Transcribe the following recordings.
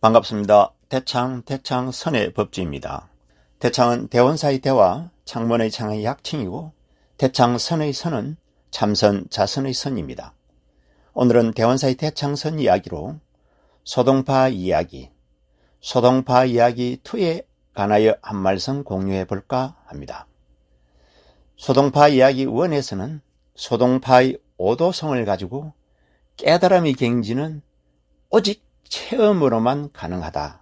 반갑습니다. 대창 선의 법주입니다. 대창은 대원사의 대와 창문의 창의 약칭이고 대창선의 선은 참선, 자선의 선입니다. 오늘은 대원사의 대창선 이야기로 소동파 이야기 2에 관하여 한 말씀 공유해 볼까 합니다. 소동파 이야기 1에서는 소동파의 오도성을 가지고 깨달음의 경지는 오직 체험으로만 가능하다를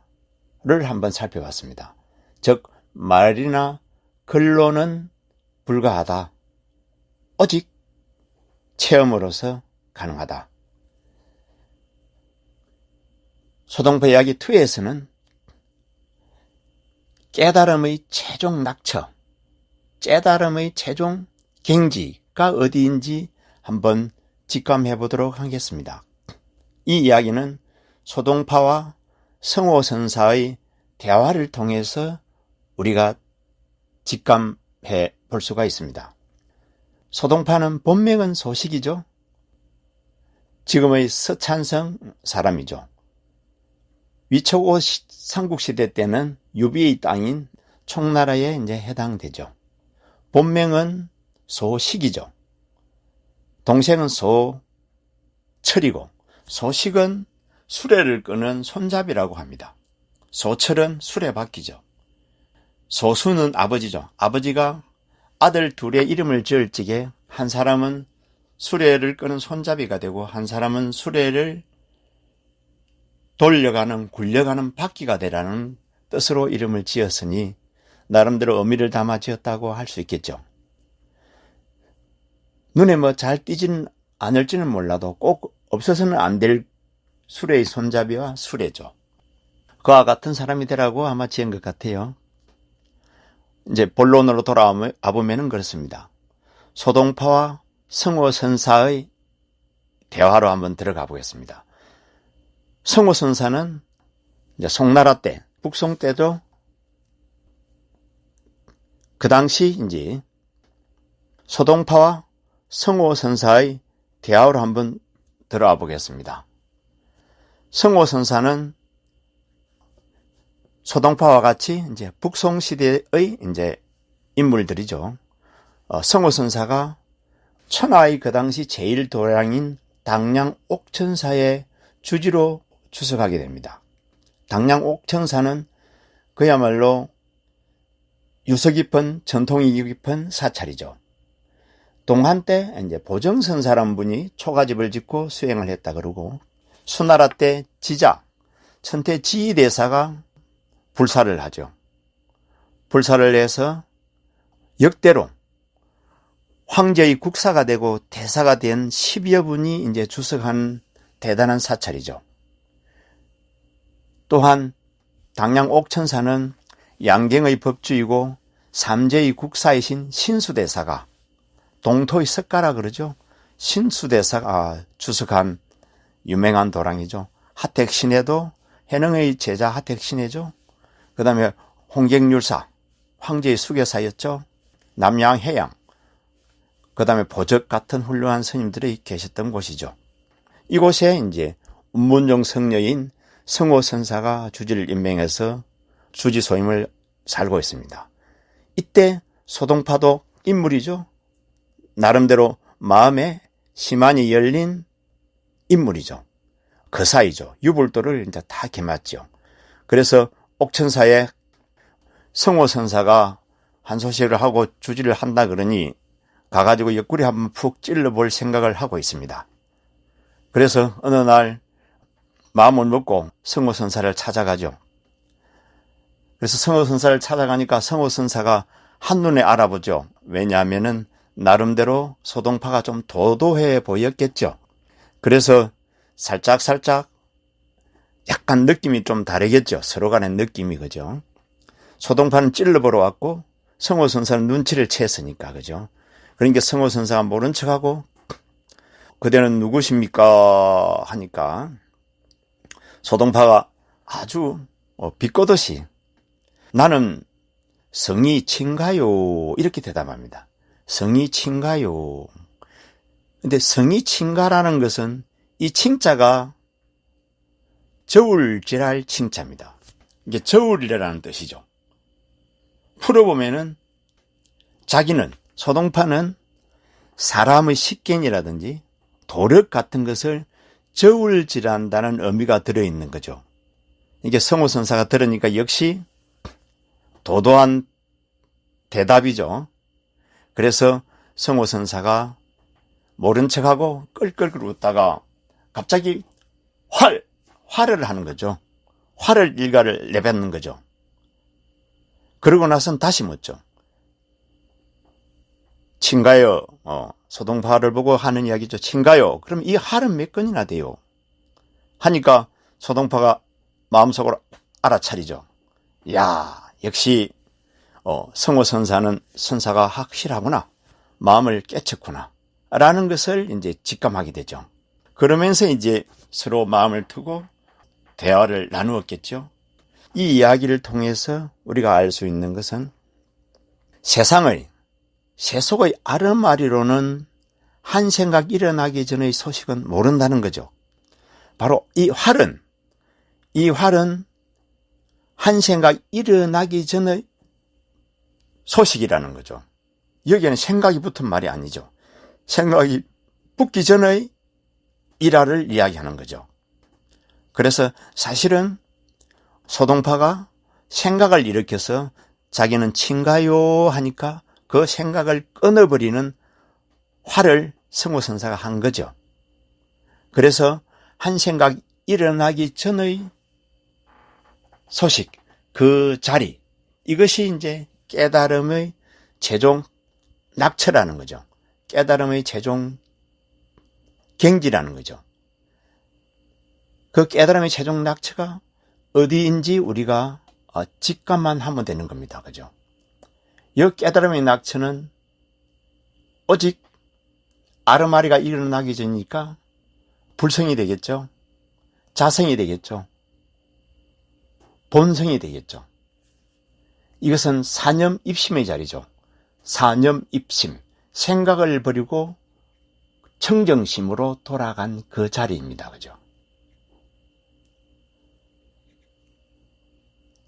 한번 살펴봤습니다. 즉 말이나 글로는 불가하다. 오직 체험으로서 가능하다. 소동파 이야기 2에서는 깨달음의 최종 낙처, 깨달음의 최종 경지가 어디인지 한번 직감해 보도록 하겠습니다. 이 이야기는 소동파와 성호선사의 대화를 통해서 우리가 직감해 볼 수가 있습니다. 소동파는 본명은 소식이죠. 지금의 서찬성 사람이죠. 위촉 삼국시대 때는 유비의 땅인 총나라에 해당되죠. 본명은 소식이죠. 동생은 소철이고 소식은 수레를 끄는 손잡이라고 합니다. 소철은 수레바퀴죠. 소수는 아버지죠. 아버지가 아들 둘의 이름을 지을 적에 한 사람은 수레를 끄는 손잡이가 되고 한 사람은 수레를 돌려가는 굴려가는 바퀴가 되라는 뜻으로 이름을 지었으니 나름대로 의미를 담아 지었다고 할 수 있겠죠. 눈에 잘 띄지는 않을지는 몰라도 꼭 없어서는 안 될 수레의 손잡이와 수레죠. 그와 같은 사람이 되라고 아마 지은 것 같아요. 이제 본론으로 돌아와 보면은 그렇습니다. 소동파와 성호선사의 대화로 한번 들어가 보겠습니다. 성호선사는 이제 송나라 때, 북송 때도 그 당시 이제 소동파와 성호선사의 대화로 한번 들어와 보겠습니다. 성호선사는 소동파와 같이 이제 북송 시대의 이제 인물들이죠. 성호선사가 천하의 그 당시 제일 도량인 당량 옥천사의 주지로 추석하게 됩니다. 당량 옥천사는 그야말로 유서 깊은 전통이 깊은 사찰이죠. 동한 때 이제 보정선사라는 분이 초가집을 짓고 수행을 했다 그러고 수나라 때 지자 천태 지휘대사가 불사를 하죠. 불사를 해서 역대로 황제의 국사가 되고 대사가 된 10여 분이 이제 주석한 대단한 사찰이죠. 또한 당량 옥천사는 양갱의 법주이고 삼재의 국사이신 신수대사가 동토의 석가라 그러죠. 신수대사가 주석한 유명한 도랑이죠. 하택신해도 해능의 제자 하택신해죠. 그 다음에 홍경률사, 황제의 수교사였죠. 남양해양, 그 다음에 보적 같은 훌륭한 스님들이 계셨던 곳이죠. 이곳에 이제 운문종 성녀인 성호선사가 주지를 임명해서 주지소임을 살고 있습니다. 이때 소동파도 인물이죠. 나름대로 마음에 시만이 열린 인물이죠. 그 사이죠. 유불도를 이제 다 겸했죠. 그래서 옥천사에 성호선사가 한 소식을 하고 주지를 한다 그러니 가가지고 옆구리 한번 푹 찔러볼 생각을 하고 있습니다. 그래서 어느 날 마음을 먹고 성호선사를 찾아가죠. 그래서 성호선사를 찾아가니까 성호선사가 한눈에 알아보죠. 왜냐하면은 나름대로 소동파가 좀 도도해 보였겠죠. 그래서 살짝 약간 느낌이 좀 다르겠죠. 서로 간의 느낌이, 그죠. 소동파는 찔러보러 왔고 성호선사는 눈치를 챘으니까, 그죠. 그러니까 성호선사가 모른 척하고 그대는 누구십니까 하니까 소동파가 아주 비꼬듯이 나는 성이 친가요 이렇게 대답합니다. 성이 친가요. 근데 성이 친가라는 것은 이 친자가 저울질할 칭찬입니다. 이게 저울이라는 뜻이죠. 풀어보면은 자기는, 소동파는 사람의 식견이라든지 도력 같은 것을 저울질한다는 의미가 들어있는 거죠. 이게 성호선사가 들으니까 역시 도도한 대답이죠. 그래서 성호선사가 모른 척하고 끌끌끌 웃다가 갑자기 화를 하는 거죠. 화를 일가를 내뱉는 거죠. 그러고 나선 다시 묻죠. 친가요? 소동파를 보고 하는 이야기죠. 친가요? 그럼 이 할은 몇 건이나 돼요? 하니까 소동파가 마음속으로 알아차리죠. 야, 역시 성호선사는 선사가 확실하구나. 마음을 깨쳤구나. 라는 것을 이제 직감하게 되죠. 그러면서 이제 서로 마음을 두고 대화를 나누었겠죠. 이 이야기를 통해서 우리가 알 수 있는 것은 세상의 세속의 아름아리로는 한 생각 일어나기 전의 소식은 모른다는 거죠. 바로 이 활은 한 생각 일어나기 전의 소식이라는 거죠. 여기에는 생각이 붙은 말이 아니죠. 생각이 붙기 전의 일화를 이야기하는 거죠. 그래서 사실은 소동파가 생각을 일으켜서 자기는 친가요 하니까 그 생각을 끊어버리는 화를 성호선사가 한 거죠. 그래서 한 생각 일어나기 전의 소식, 그 자리, 이것이 이제 깨달음의 최종 낙처라는 거죠. 깨달음의 최종 경지라는 거죠. 그 깨달음의 최종 낙처가 어디인지 우리가 직감만 하면 되는 겁니다. 그죠? 이 깨달음의 낙처는 오직 아르마리가 일어나기 전이니까 불성이 되겠죠. 자성이 되겠죠. 본성이 되겠죠. 이것은 사념입심의 자리죠. 사념입심, 생각을 버리고 청정심으로 돌아간 그 자리입니다. 그죠?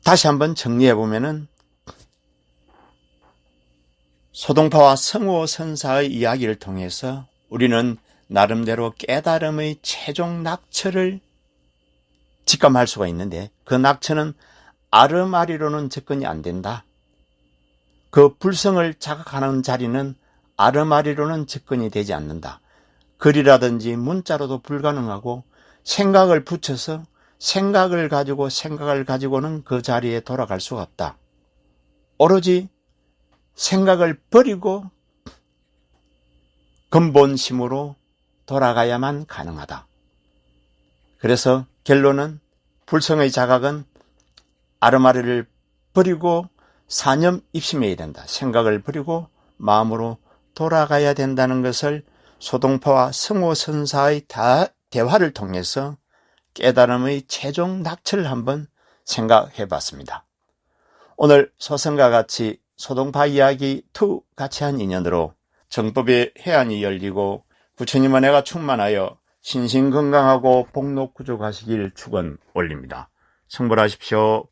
다시 한번 정리해보면은 소동파와 성호선사의 이야기를 통해서 우리는 나름대로 깨달음의 최종 낙처를 직감할 수가 있는데 그 낙처는 아르마리로는 접근이 안 된다. 그 불성을 자각하는 자리는 아르마리로는 접근이 되지 않는다. 글이라든지 문자로도 불가능하고 생각을 붙여서 생각을 가지고는 그 자리에 돌아갈 수가 없다. 오로지 생각을 버리고 근본심으로 돌아가야만 가능하다. 그래서 결론은 불성의 자각은 아르마리를 버리고 사념입심해야 된다. 생각을 버리고 마음으로 돌아가야 된다는 것을 소동파와 성호선사의 대화를 통해서 깨달음의 최종 낙처를 한번 생각해 봤습니다. 오늘 소선과 같이 소동파 이야기 2 같이 한 인연으로 정법의 해안이 열리고 부처님 은혜가 충만하여 신신건강하고 복록구족하시길 축원 올립니다. 성불하십시오.